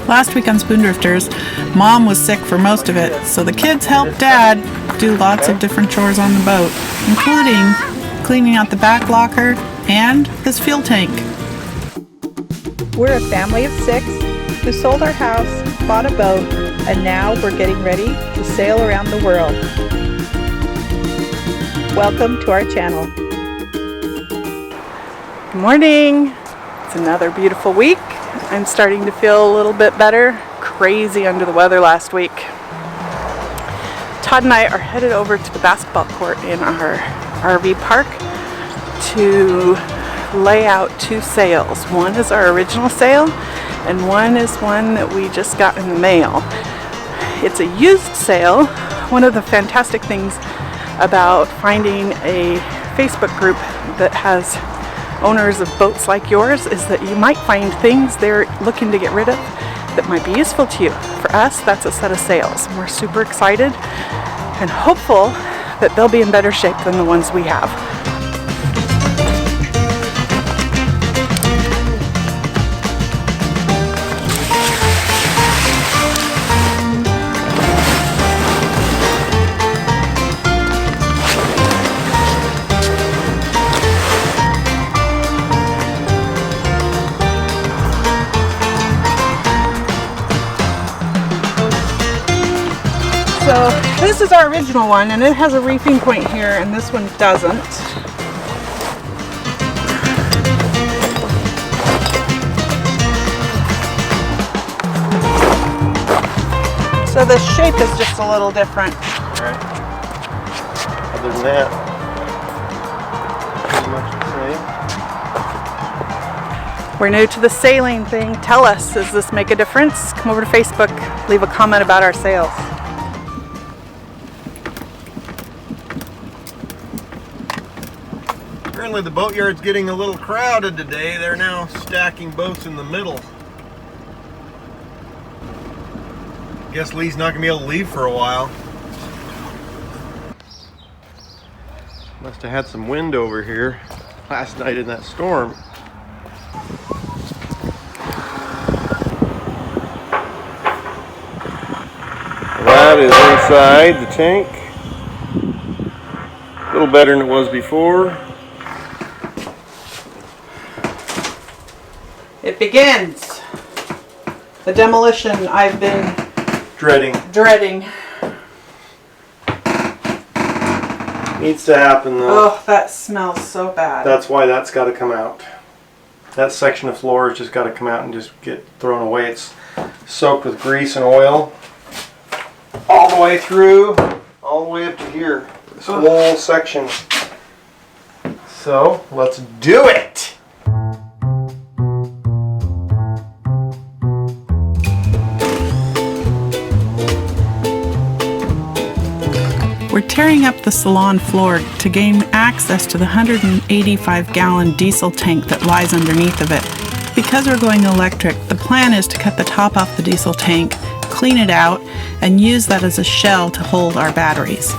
Last week on Spoondrifters, Mom was sick for most of it, so the kids helped Dad do lots of different chores on the boat, including cleaning out the back locker and his fuel tank. We're a family of 6 who sold our house, bought a boat, and now we're getting ready to sail around the world. Welcome to our channel. Good morning. It's another beautiful week. I'm starting to feel a little bit better. Crazy under the weather last week. Todd and I are headed over to the basketball court in our RV park to lay out 2 sails. One is our original sail and one is one that we just got in the mail. It's a used sail. One of the fantastic things about finding a Facebook group that has owners of boats like yours is that you might find things they're looking to get rid of that might be useful to you. For us, that's a set of sails. We're super excited and hopeful that they'll be in better shape than the ones we have. So this is our original one, and it has a reefing point here, and this one doesn't. So the shape is just a little different. Right. Other than that, pretty much the same. We're new to the sailing thing. Tell us, does this make a difference? Come over to Facebook, leave a comment about our sails. Apparently the boatyard's getting a little crowded today. They're now stacking boats in the middle. Guess Lee's not gonna be able to leave for a while. Must have had some wind over here last night in that storm. That is inside the tank. A little better than it was before. It begins. The demolition I've been dreading. Needs to happen though. Oh, that smells so bad. That's why that's got to come out. That section of floor has just got to come out and just get thrown away. It's soaked with grease and oil all the way through, all the way up to here. This whole section. So let's do it. We're tearing up the salon floor to gain access to the 185-gallon diesel tank that lies underneath of it. Because we're going electric, the plan is to cut the top off the diesel tank, clean it out, and use that as a shell to hold our batteries.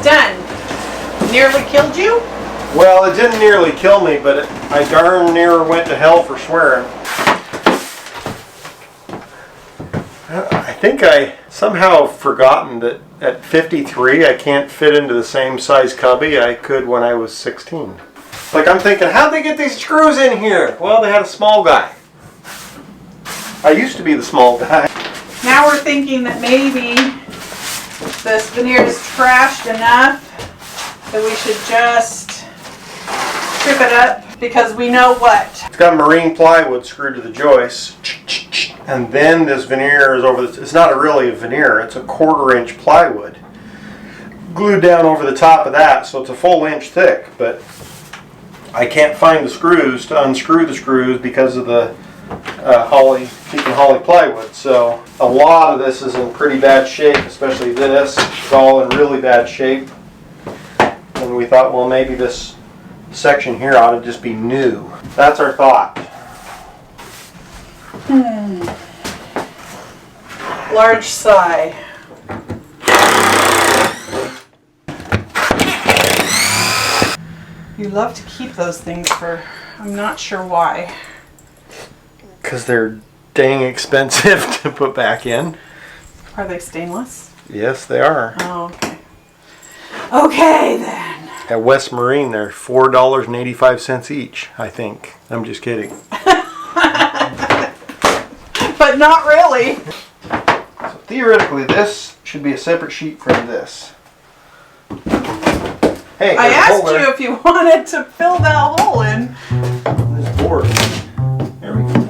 Done. Nearly killed you? Well, it didn't nearly kill me, but I darn near went to hell for swearing. I think I somehow forgotten that at 53 I can't fit into the same size cubby I could when I was 16. Like I'm thinking, how'd they get these screws in here? Well, they had a small guy. I used to be the small guy. Now we're thinking that maybe this veneer is trashed enough that we should just strip it up because we know what. It's got marine plywood screwed to the joist. And then this veneer is over this. It's not really a veneer, it's a 1/4 inch plywood glued down over the top of that, so it's a full inch thick. But I can't find the screws to unscrew the screws because of the holly plywood. So a lot of this is in pretty bad shape, especially this. It's all in really bad shape. And we thought, well, maybe this section here ought to just be new. That's our thought. Large sigh. You love to keep those things for, I'm not sure why. Because they're dang expensive to put back in. Are they stainless? Yes, they are. Oh, okay. Okay then. At West Marine, they're $4.85 each, I think. I'm just kidding. But not really. So theoretically, this should be a separate sheet from this. Hey, I asked you if you wanted to fill that hole in. This board. There we go.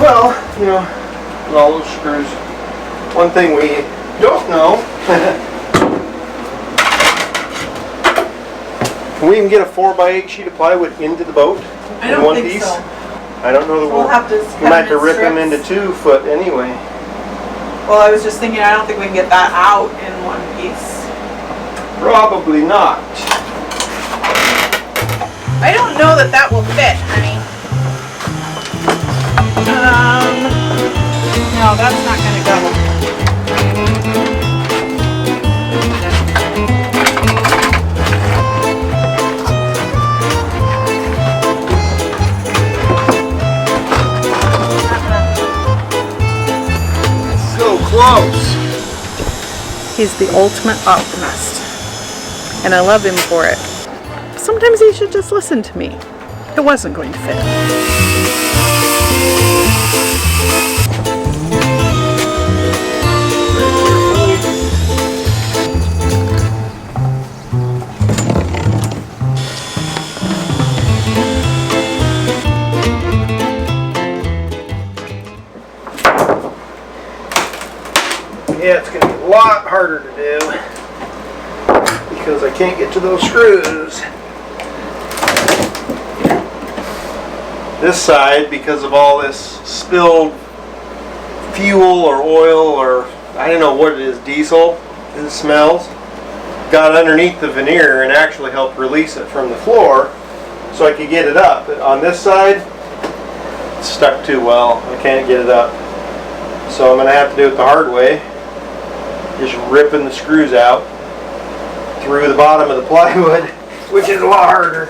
Well, you know, with all those screws, one thing we don't know, can we even get a 4x8 sheet of plywood into the boat I in don't one think piece? so. I don't know that We'll have to we might have to cut rip them strips. into 2 foot anyway. Well, I was just thinking, I don't think we can get that out in one piece. Probably not. I don't know that that will fit, honey. No, that's not gonna go. So close. He's the ultimate optimist, and I love him for it. Sometimes he should just listen to me. It wasn't going to fit. Yeah, it's going to be a lot harder to do because I can't get to those screws. This side, because of all this spilled fuel or oil or I don't know what it is, diesel, it smells, got underneath the veneer and actually helped release it from the floor so I could get it up. But on this side, it's stuck too well. I can't get it up. So I'm going to have to do it the hard way. Just ripping the screws out through the bottom of the plywood, which is a lot harder.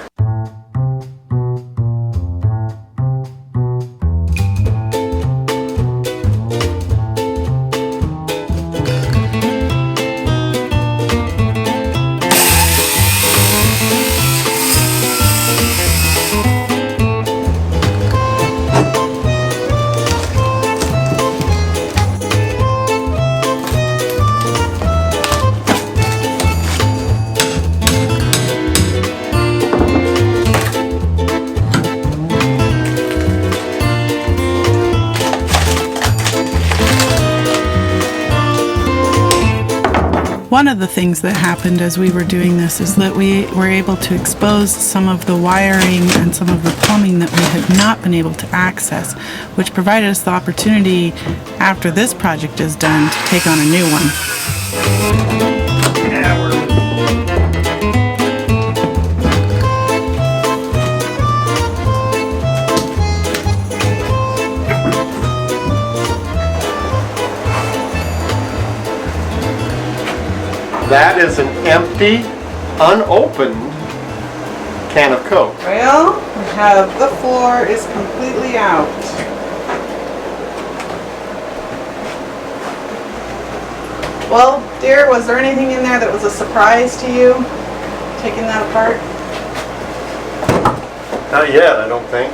One of the things that happened as we were doing this is that we were able to expose some of the wiring and some of the plumbing that we had not been able to access, which provided us the opportunity, after this project is done, to take on a new one. is an empty, unopened can of Coke. Well, we have the floor is completely out. Well, dear, was there anything in there that was a surprise to you, taking that apart? Not yet, I don't think.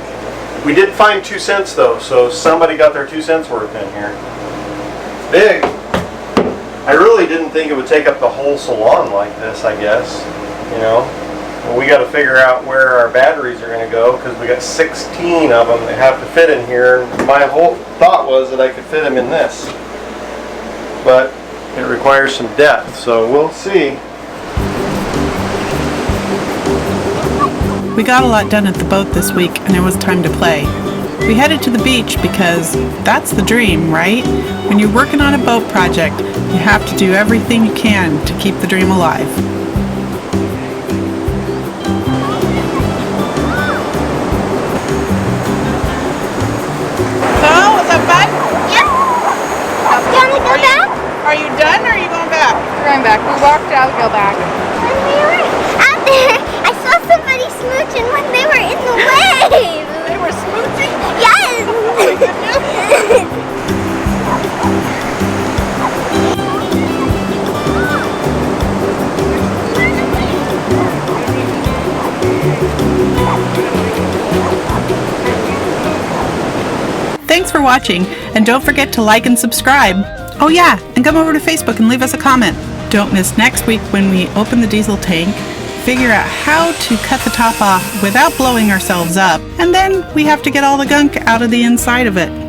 We did find 2 cents though, so somebody got their 2 cents worth in here. Big. I really didn't think it would take up the whole salon like this, I guess. You know? Well, we got to figure out where our batteries are going to go because we got 16 of them that have to fit in here. And my whole thought was that I could fit them in this. But it requires some depth, so we'll see. We got a lot done at the boat this week and it was time to play. We headed to the beach because that's the dream, right? When you're working on a boat project, you have to do everything you can to keep the dream alive. So, is that fun? Yep. You want to go back? Are you done or are you going back? We're going back. We walked out, go back. Out there, I saw somebody smooching when they were in the wave. They were smooching? Yes. Thanks for watching, and don't forget to like and subscribe. Oh yeah, and come over to Facebook and leave us a comment. Don't miss next week when we open the diesel tank, figure out how to cut the top off without blowing ourselves up, and then we have to get all the gunk out of the inside of it.